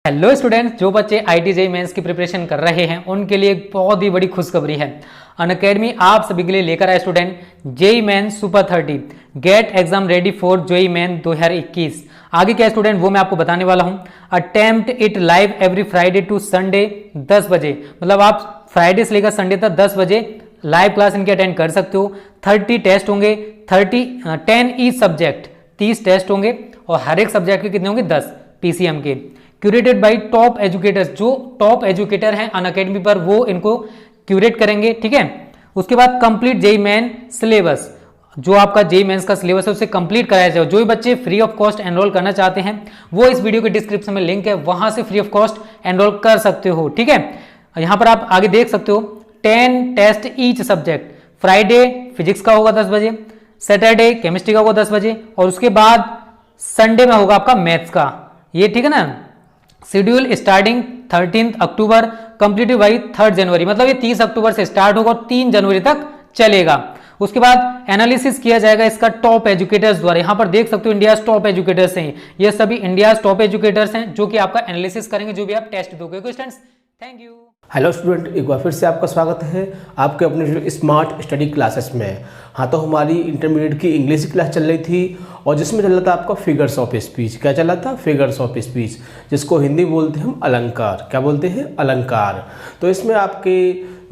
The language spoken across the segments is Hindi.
हेलो स्टूडेंट्स, जो बच्चे IIT JEE मेंस की प्रिपरेशन कर रहे हैं उनके लिए एक बहुत ही बड़ी खुशखबरी है। अनअकैडमी आप सभी के लिए लेकर आए student JEE mains super 30 get exam ready for JEE main 2021। आगे क्या स्टूडेंट वो मैं आपको बताने वाला हूं। Attempt it live every Friday to Sunday 10 बजे, मतलब आप फ्राइडे से लेकर संडे तक 10 बजे लाइव क्लास इनके अटेंड कर सकते हो। 30 टेस्ट होंगे, 10 ईच सब्जेक्ट, 30 टेस्ट होंगे और हर एक सब्जेक्ट के कितने होंगे 10 PCM के। क्यूरेटेड बाय टॉप एजुकेटर्स, जो टॉप एजुकेटर हैं अनअकैडमी पर वो इनको क्यूरेट करेंगे, ठीक है। उसके बाद कंप्लीट JEE मेन सिलेबस, जो आपका JEE मेंस का सिलेबस है उसे कंप्लीट कराया जाए। जो भी बच्चे फ्री ऑफ कॉस्ट एनरोल करना चाहते हैं वो इस वीडियो के डिस्क्रिप्शन में लिंक है, वहां से फ्री ऑफ कॉस्ट एनरोल कर सकते हो, ठीक है। यहां पर आप आगे देख सकते हो 10 test each subject. Friday physics का होगा 10 बजे, सैटरडे केमिस्ट्री का होगा 10 बजे और उसके बाद संडे में होगा आपका मैथ्स का, ये ठीक है ना। Schedule starting 13 October, completed by 3 जनवरी, मतलब ये 30 अक्टूबर से स्टार्ट होगा और 3 जनवरी तक चलेगा। उसके बाद एनालिसिस किया जाएगा इसका टॉप एजुकेटर्स द्वारा। यहां पर देख सकते हो इंडिया टॉप एजुकेटर्स हैं, ये सभी इंडिया टॉप एजुकेटर्स हैं जो कि आपका एनालिसिस करेंगे जो भी आप टेस्ट दोगे। Students thank you. Hello student, एक बार फिर से आपका स्वागत है आपके अपने स्मार्ट स्टडी क्लासेस में। हाँ, तो हमारी इंटरमीडिएट की इंग्लिश की क्लास चल रही थी और जिसमें चल रहा था आपका फिगर्स ऑफ स्पीच। क्या चल रहा था? फिगर्स ऑफ स्पीच, जिसको हिंदी बोलते हैं हम अलंकार। क्या बोलते हैं? अलंकार। तो इसमें आपके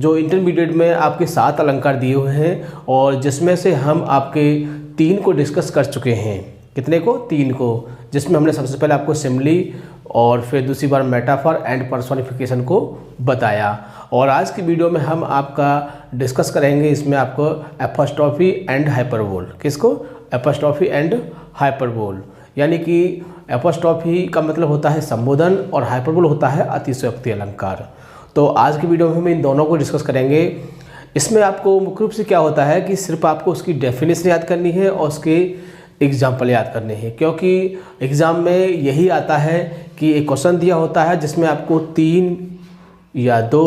जो इंटरमीडिएट में आपके 7 अलंकार दिए हुए हैं और जिसमें से हम आपके 3 को डिस्कस कर चुके हैं। कितने को? 3 को, जिसमें हमने सबसे पहले आपको सिमिली और फिर दूसरी बार मेटाफर एंड पर्सोनिफिकेशन को बताया। और आज की वीडियो में हम आपका डिस्कस करेंगे इसमें आपको एपोस्ट्रोफी एंड हाइपरबोल। किसको? Apostrophe and hyperbole. यानी कि एपोस्ट्रोफी का मतलब होता है संबोधन और हाइपरबोल होता है अतिशयोक्ति अलंकार। तो आज की वीडियो में हम इन दोनों को डिस्कस करेंगे। इसमें आपको मुख्य रूप से क्या होता है कि सिर्फ आपको उसकी डेफिनेशन याद करनी है और उसके एग्जाम्पल याद करने हैं, क्योंकि एग्ज़ाम में यही आता है कि एक क्वेश्चन दिया होता है जिसमें आपको 3 या 2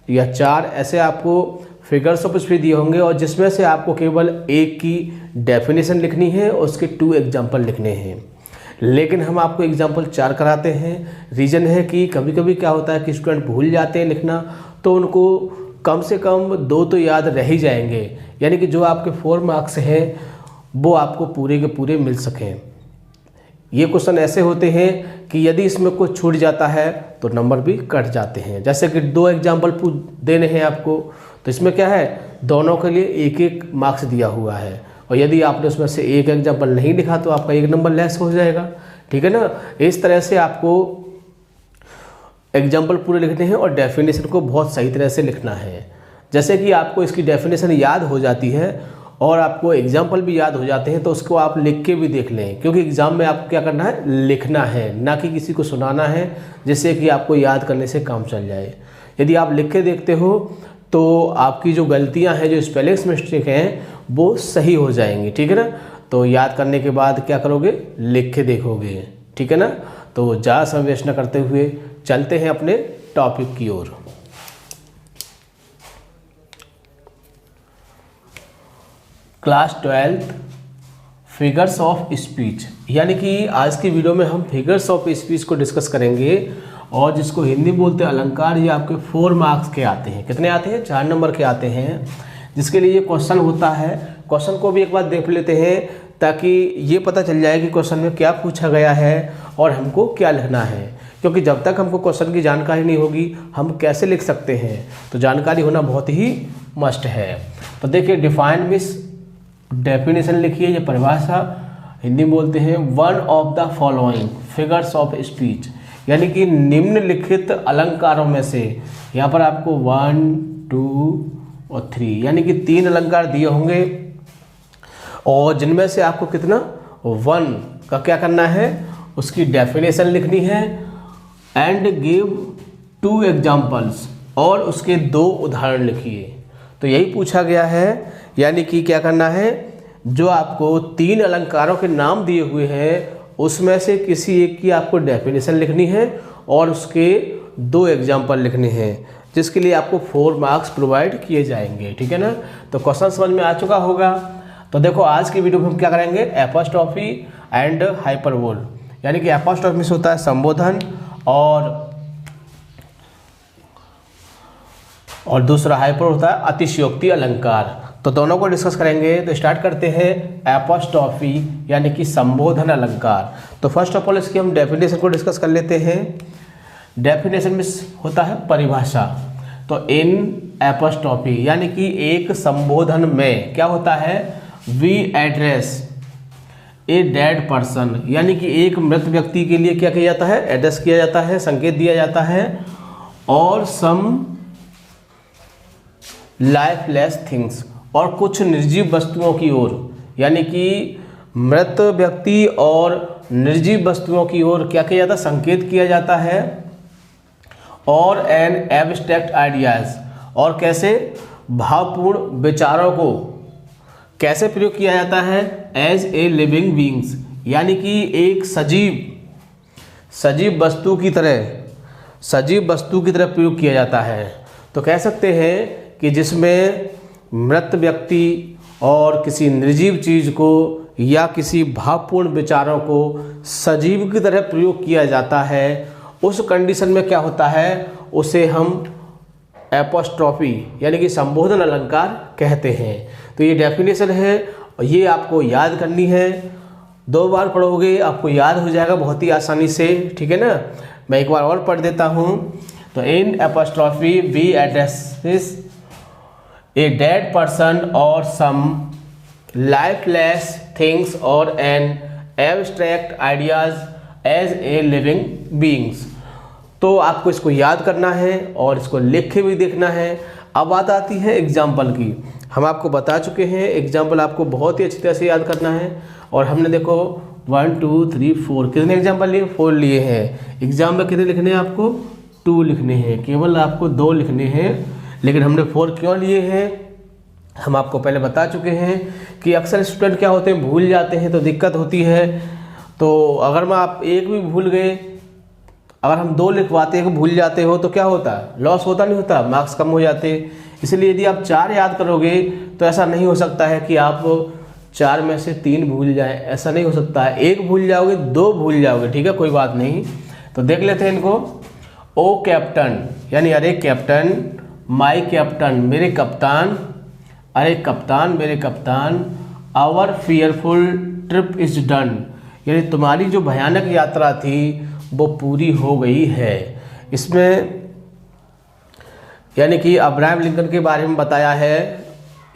या 4 ऐसे आपको फिगर्स ऑफ स्पीच दिए होंगे और जिसमें से आपको केवल एक की डेफिनेशन लिखनी है और उसके 2 एग्जाम्पल लिखने हैं। लेकिन हम आपको एग्जाम्पल 4 कराते हैं। रीज़न है कि कभी कभी क्या होता है कि स्टूडेंट भूल जाते हैं लिखना, तो उनको कम से कम 2 तो याद रह ही जाएंगे, यानी कि जो आपके 4 मार्क्स हैं वो आपको पूरे के पूरे मिल सकें। ये क्वेश्चन ऐसे होते हैं कि यदि इसमें कुछ छूट जाता है तो नंबर भी कट जाते हैं। जैसे कि 2 एग्जाम्पल देने हैं आपको, तो इसमें क्या है, दोनों के लिए 1-1 मार्क्स दिया हुआ है और यदि आपने उसमें से एक एग्जाम्पल नहीं लिखा तो आपका 1 नंबर लेस हो जाएगा, ठीक है ना। इस तरह से आपको एग्जाम्पल पूरे लिखने हैं और डेफिनेशन को बहुत सही तरह से लिखना है। जैसे कि आपको इसकी डेफिनेशन याद हो जाती है और आपको एग्जाम्पल भी याद हो जाते हैं, तो उसको आप लिख के भी देख लें, क्योंकि एग्ज़ाम में आपको क्या करना है, लिखना है, ना कि किसी को सुनाना है, जिससे कि आपको याद करने से काम चल जाए। यदि आप लिख के देखते हो तो आपकी जो गलतियां हैं, जो स्पेलिंग्स मिस्टेक हैं, वो सही हो जाएंगी, ठीक है ना। तो याद करने के बाद क्या करोगे, लिख के देखोगे, ठीक है ना। तो ज़्यादा समय वेस्ट न करते हुए चलते हैं अपने टॉपिक की ओर। क्लास 12 फिगर्स ऑफ स्पीच, यानी कि आज की वीडियो में हम फिगर्स ऑफ स्पीच को डिस्कस करेंगे और जिसको हिंदी बोलते हैं अलंकार। ये आपके 4 मार्क्स के आते हैं। कितने आते हैं? 4 नंबर के आते हैं, जिसके लिए ये क्वेश्चन होता है। क्वेश्चन को भी एक बार देख लेते हैं ताकि ये पता चल जाए कि क्वेश्चन में क्या पूछा गया है और हमको क्या लिखना है, क्योंकि जब तक हमको क्वेश्चन की जानकारी नहीं होगी हम कैसे लिख सकते हैं। तो जानकारी होना बहुत ही मस्ट है। तो देखिए, डिफाइन मिस डेफिनेशन लिखिए, ये परिभाषा हिंदी बोलते हैं one of the following figures of speech, यानी कि निम्नलिखित अलंकारों में से। यहाँ पर आपको 1, 2 और 3 यानी कि 3 अलंकार दिए होंगे और जिनमें से आपको कितना 1 का क्या करना है, उसकी डेफिनेशन लिखनी है एंड गिव 2 एग्जाम्पल्स, और उसके 2 उदाहरण लिखिए। तो यही पूछा गया है, यानी कि क्या करना है, जो आपको 3 अलंकारों के नाम दिए हुए हैं उसमें से किसी एक की आपको डेफिनेशन लिखनी है और उसके 2 एग्जाम्पल लिखने हैं, जिसके लिए आपको 4 मार्क्स प्रोवाइड किए जाएंगे, ठीक है ना। तो क्वेश्चन समझ में आ चुका होगा। तो देखो, आज की वीडियो में हम क्या करेंगे, एपोस्ट्रोफी एंड हाइपरबोल, यानी कि एपोस्ट्रोफी से होता है संबोधन और दूसरा हाइपर होता है अतिशयोक्ति अलंकार। तो दोनों को डिस्कस करेंगे। तो स्टार्ट करते हैं एपोस्ट्रॉफी यानी कि संबोधन अलंकार। तो फर्स्ट ऑफ ऑल इसकी हम डेफिनेशन को डिस्कस कर लेते हैं। डेफिनेशन में होता है परिभाषा। तो इन एपोस्ट्रॉफी यानी कि एक संबोधन में क्या होता है, we address a dead person, यानी कि एक मृत व्यक्ति के लिए क्या किया जाता है, एड्रेस किया जाता है, संकेत दिया जाता है, और सम लाइफलेस थिंग्स, और कुछ निर्जीव वस्तुओं की ओर, यानी कि मृत व्यक्ति और निर्जीव वस्तुओं की ओर क्या किया जाता है, संकेत किया जाता है। और एन एब्स्ट्रैक्ट आइडियाज, और कैसे भावपूर्ण विचारों को कैसे प्रयोग किया जाता है, एज ए लिविंग बींग्स, यानी कि एक सजीव वस्तु की तरह प्रयोग किया जाता है। तो कह सकते हैं कि जिसमें मृत व्यक्ति और किसी निर्जीव चीज़ को या किसी भावपूर्ण विचारों को सजीव की तरह प्रयोग किया जाता है, उस कंडीशन में क्या होता है, उसे हम एपोस्ट्रॉफी यानी कि संबोधन अलंकार कहते हैं। तो ये डेफिनेशन है और ये आपको याद करनी है। 2 बार पढ़ोगे आपको याद हो जाएगा बहुत ही आसानी से, ठीक है ना। मैं एक बार और पढ़ देता हूँ। तो in apostrophe we addresses a dead person और सम लाइफलेस थिंग्स और an abstract ideas as a living beings. तो आपको इसको याद करना है और इसको लिख के भी देखना है। अब बात आती है एग्जाम्पल की। हम आपको बता चुके हैं एग्जाम्पल आपको बहुत ही अच्छी तरह से याद करना है। और हमने देखो 1 2 3 4 कितने एग्जाम्पल लिए, 4 लिए हैं। एग्जाम में कितने लिखने हैं आपको, 2 लिखने हैं, केवल आपको 2 लिखने हैं। लेकिन हमने 4 क्यों लिए हैं, हम आपको पहले बता चुके हैं कि अक्सर स्टूडेंट क्या होते हैं, भूल जाते हैं तो दिक्कत होती है। तो अगर मैं आप एक भी भूल गए, अगर हम 2 लिखवाते हैं भूल जाते हो तो क्या होता है, लॉस होता नहीं होता, मार्क्स कम हो जाते। इसलिए यदि आप 4 याद करोगे तो ऐसा नहीं हो सकता है कि आप 4 में से 3 भूल जाएं, ऐसा नहीं हो सकता है। 1 भूल जाओगे, 2 भूल जाओगे, ठीक है, कोई बात नहीं। तो देख लेते हैं इनको। ओ कैप्टन यानी अरे कैप्टन, माई कैप्टन मेरे कप्तान, अरे कप्तान मेरे कप्तान, our fearful trip is done, यानी तुम्हारी जो भयानक यात्रा थी वो पूरी हो गई है। इसमें यानी कि अब्राहम लिंकन के बारे में बताया है,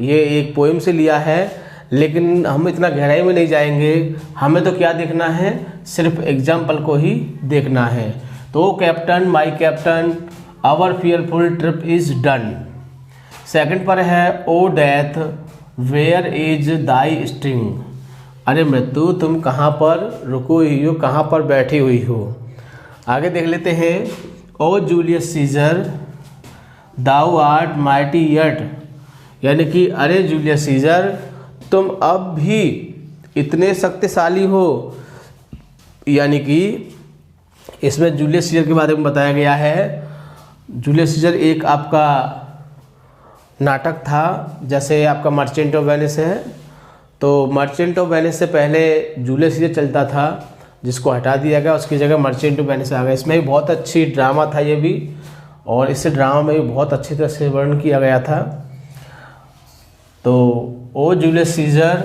ये एक पोएम से लिया है, लेकिन हम इतना गहराई में नहीं जाएंगे। हमें तो क्या देखना है, सिर्फ एग्जाम्पल को ही देखना है। तो captain my captain our fearful trip is done. Second पर है O death where is thy sting, अरे मृत्यु तुम कहाँ पर रुको हुई हो, कहाँ पर बैठी हुई हो। आगे देख लेते हैं। O Julius Caesar thou art mighty yet, यानी कि अरे जूलियस सीजर तुम अब भी इतने शक्तिशाली हो, यानी कि इसमें जूलियस सीजर के बारे में बताया गया है। जूलियस सीजर एक आपका नाटक था, जैसे आपका मर्चेंट ऑफ वेनिस है, तो मर्चेंट ऑफ वेनिस से पहले जूलियस सीजर चलता था, जिसको हटा दिया गया, उसकी जगह मर्चेंट ऑफ वेनिस आ गया। इसमें भी बहुत अच्छी ड्रामा था ये भी, और इस ड्रामा में भी बहुत अच्छी तरह से वर्णन किया गया था। तो ओ जूलियस सीजर,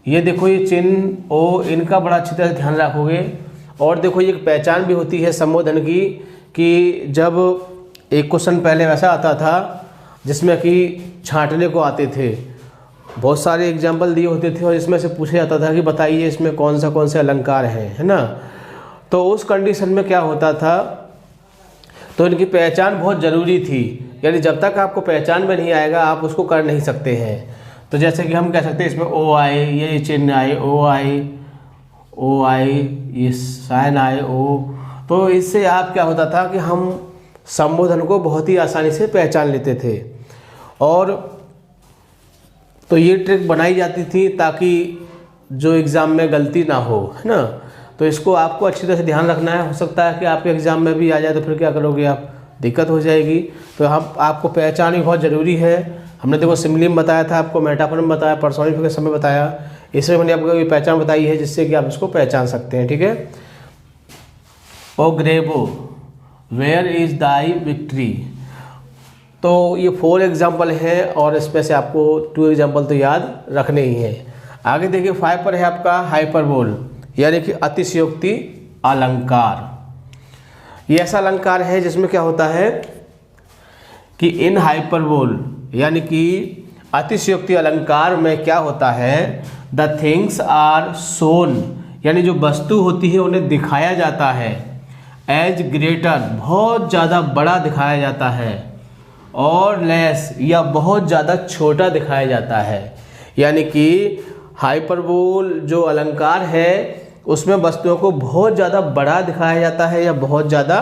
ये देखो ये चिन्ह ओ, इनका बड़ा अच्छी तरह से ध्यान रखोगे। और देखो ये एक पहचान भी होती है संबोधन की, कि जब एक क्वेश्चन पहले वैसा आता था जिसमें कि छांटने को आते थे, बहुत सारे एग्जाम्पल दिए होते थे और इसमें से पूछा जाता था कि बताइए इसमें कौन से अलंकार हैं, है ना। तो उस कंडीशन में क्या होता था, तो इनकी पहचान बहुत ज़रूरी थी, यानी जब तक आपको पहचान में नहीं आएगा आप उसको कर नहीं सकते हैं। तो जैसे कि हम कह सकते हैं इसमें ओ आए, ये चिन्ह आए, ओ आए, ये साइन आए ओ, तो इससे आप क्या होता था कि हम संबोधन को बहुत ही आसानी से पहचान लेते थे। और तो ये ट्रिक बनाई जाती थी ताकि जो एग्ज़ाम में गलती ना हो, है ना। तो इसको आपको अच्छी तरह से ध्यान रखना है। हो सकता है कि आपके एग्ज़ाम में भी आ जाए तो फिर क्या करोगे आप, दिक्कत हो जाएगी। तो हम आपको पहचान भी बहुत ज़रूरी है। हमने देखो सिमिली में बताया था, आपको मेटाफर में बताया, पर्सोनिफिकेशन में बताया, इसमें मैंने आपको ये पहचान बताई है जिससे कि आप इसको पहचान सकते हैं, ठीक है। ओ ग्रेबो वेयर इज दाई विक्ट्री। तो ये 4 एग्जाम्पल है और इसमें से आपको 2 एग्जाम्पल तो याद रखने ही हैं। आगे देखिए 5 पर है आपका हाइपरबोल, यानी कि अतिशयोक्ति अलंकार। ये ऐसा अलंकार है जिसमें क्या होता है कि इन हाइपरबोल यानी कि अतिशयोक्ति अलंकार में क्या होता है, द थिंग्स आर शोन, यानी जो वस्तु होती है उन्हें दिखाया जाता है, एज ग्रेटर, बहुत ज़्यादा बड़ा दिखाया जाता है, और लेस, या बहुत ज़्यादा छोटा दिखाया जाता है। यानी कि हाइपरबोल जो अलंकार है उसमें वस्तुओं को बहुत ज़्यादा बड़ा दिखाया जाता है या बहुत ज़्यादा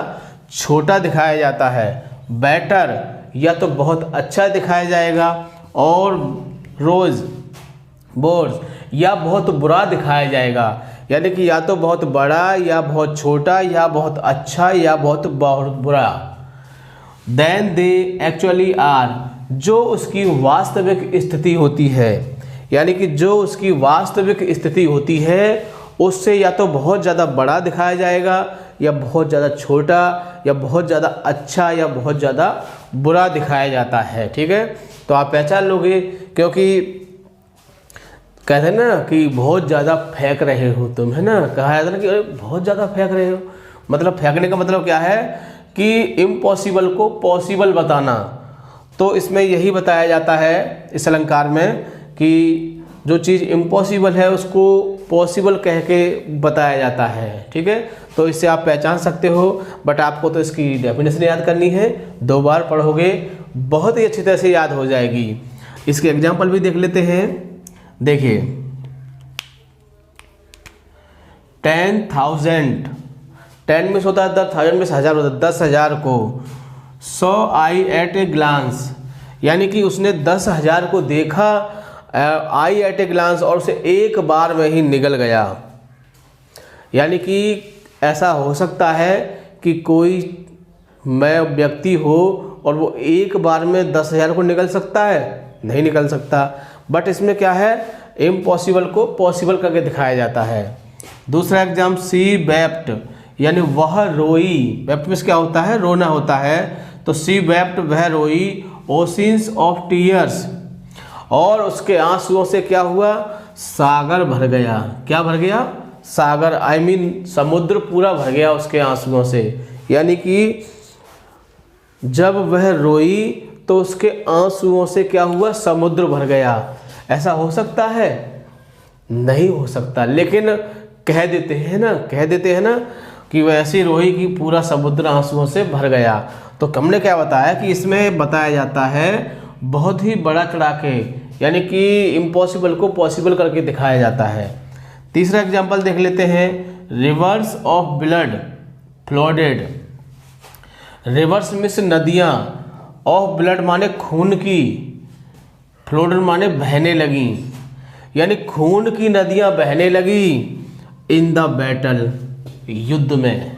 छोटा दिखाया जाता है। बेटर, या तो बहुत अच्छा दिखाया जाएगा, और रोज, बोर्स, या बहुत बुरा दिखाया जाएगा। यानी कि या तो बहुत बड़ा या बहुत छोटा या बहुत अच्छा या बहुत बुरा। देन दे एक्चुअली आर, जो उसकी वास्तविक स्थिति होती है, यानी कि जो उसकी वास्तविक स्थिति होती है उससे या तो बहुत ज़्यादा बड़ा दिखाया जाएगा या बहुत ज़्यादा छोटा या बहुत ज़्यादा अच्छा या बहुत ज़्यादा बुरा दिखाया जाता है। ठीक है, तो आप पहचान लोगे, क्योंकि कहते हैं ना कि बहुत ज़्यादा फेंक रहे हो तुम, है ना, कहा जाता है ना कि अरे बहुत ज़्यादा फेंक रहे हो। मतलब फेंकने का मतलब क्या है कि इम्पॉसिबल को पॉसिबल बताना। तो इसमें यही बताया जाता है इस अलंकार में कि जो चीज़ इम्पॉसिबल है उसको पॉसिबल कह के बताया जाता है। ठीक है, तो इससे आप पहचान सकते हो, बट आपको तो इसकी डेफिनेशन याद करनी है, 2 बार पढ़ोगे बहुत ही अच्छी तरह से याद हो जाएगी। इसके एग्जाम्पल भी देख लेते हैं। देखिए 10,000, 10 में होता है 10,000 में 1000 होता है, 10,000 को 100 आई एट ए ग्लांस, यानी कि उसने 10,000 को देखा, आई एट ए ग्लांस, और उसे एक बार में ही निगल गया। यानी कि ऐसा हो सकता है कि कोई मैं व्यक्ति हो और वो एक बार में 10,000 को निकल सकता है, नहीं निकल सकता। बट इसमें क्या है, इम्पॉसिबल को पॉसिबल करके दिखाया जाता है। दूसरा एग्जाम सी वेप्ट, यानी वह रोई। वेप्ट में क्या होता है, रोना होता है। तो सी वेप्ट, वह रोई, ओशिन्स ऑफ टीयर्स, और उसके आंसुओं से क्या हुआ, सागर भर गया। क्या भर गया, सागर, आई मीन समुद्र पूरा भर गया उसके आंसुओं से। यानी कि जब वह रोई तो उसके आंसुओं से क्या हुआ, समुद्र भर गया। ऐसा हो सकता है, नहीं हो सकता, लेकिन कह देते हैं ना कि वैसी रोई कि पूरा समुद्र आंसुओं से भर गया। तो हमने क्या बताया कि इसमें बताया जाता है बहुत ही बड़ा चढ़ा के, यानी कि इम्पॉसिबल को पॉसिबल करके दिखाया जाता है। तीसरा एग्जाम्पल देख लेते हैं, रिवर्स ऑफ ब्लड फ्लोडेड। रिवर्स में से नदियाँ, ऑफ ब्लड माने खून की, फ्लोडेड माने बहने लगी, यानी खून की नदियाँ बहने लगी। इन द बैटल, युद्ध में।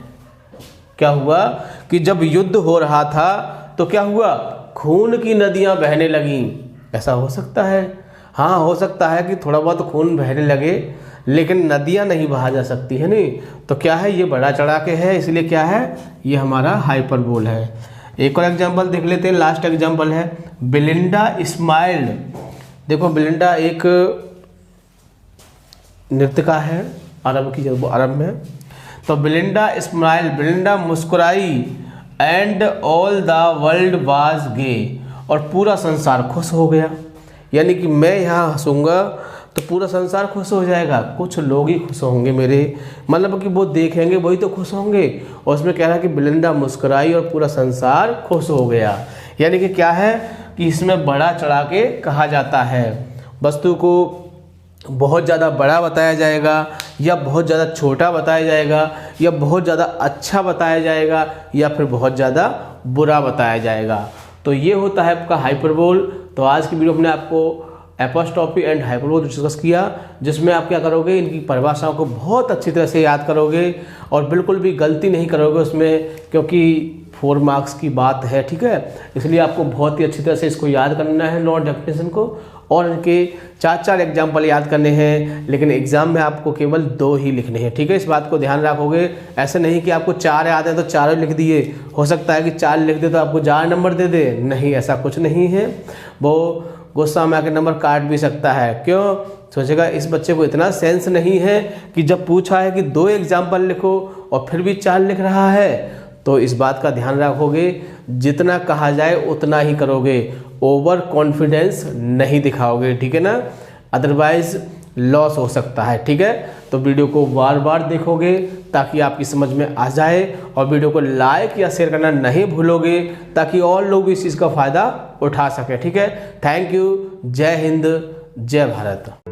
क्या हुआ कि जब युद्ध हो रहा था तो क्या हुआ, खून की नदियाँ बहने लगीं। ऐसा हो सकता है, हाँ हो सकता है कि थोड़ा बहुत खून बहने लगे, लेकिन नदियाँ नहीं बहा जा सकती है नहीं। तो क्या है, ये बड़ा चढ़ा के है, इसलिए क्या है, ये हमारा हाइपरबोल है। एक और एग्जाम्पल देख लेते हैं, लास्ट एग्जाम्पल है, बिलिंडा स्माइल्ड। देखो बिलिंडा एक नृत्यिका है, अरब की, जब अरब में। तो बिलिंडा स्माइल, बिलिंडा मुस्कुराई, and all the world was gay, और पूरा संसार खुश हो गया। यानी कि मैं यहाँ हंसूंगा तो पूरा संसार खुश हो जाएगा, कुछ लोग ही खुश होंगे मेरे, मतलब कि वो देखेंगे वही तो खुश होंगे। और उसमें कह रहा है कि बिलिंडा मुस्कुराई और पूरा संसार खुश हो गया। यानी कि क्या है कि इसमें बड़ा चढ़ा के कहा जाता है, वस्तु को बहुत ज़्यादा बड़ा बताया जाएगा या बहुत ज़्यादा छोटा बताया जाएगा या बहुत ज़्यादा अच्छा बताया जाएगा या फिर बहुत ज़्यादा बुरा बताया जाएगा। तो ये होता है आपका हाइपरबोल। तो आज की वीडियो में आपको एपोस्ट्रोफी एंड हाइपरबोल डिस्कस किया, जिसमें आप क्या करोगे, इनकी परिभाषाओं को बहुत अच्छी तरह से याद करोगे और बिल्कुल भी गलती नहीं करोगे उसमें, क्योंकि 4 मार्क्स की बात है, ठीक है। इसलिए आपको बहुत ही अच्छी तरह से इसको याद करना है, नोट डेफिनेशन को, और इनके 4 एग्जाम्पल याद करने हैं, लेकिन एग्जाम में आपको केवल 2 ही लिखने हैं। ठीक है, इस बात को ध्यान रखोगे। ऐसे नहीं कि आपको 4 याद है तो 4 लिख दिए, हो सकता है कि 4 लिख दे तो आपको 4 नंबर दे दे। नहीं, ऐसा कुछ नहीं है। वो गुस्सा में आकर नंबर काट भी सकता है। क्यों? सोचेगा इस बच्चे को इतना सेंस नहीं है कि जब पूछा है कि 2 एग्जाम्पल लिखो और फिर भी 4 लिख रहा है। तो इस बात का ध्यान रखोगे, जितना कहा जाए उतना ही करोगे, ओवर कॉन्फिडेंस नहीं दिखाओगे। ठीक है ना, अदरवाइज लॉस हो सकता है। ठीक है, तो वीडियो को बार बार देखोगे ताकि आपकी समझ में आ जाए, और वीडियो को लाइक या शेयर करना नहीं भूलोगे ताकि और लोग भी इस चीज़ का फ़ायदा उठा सके। ठीक है, थैंक यू। जय हिंद, जय भारत।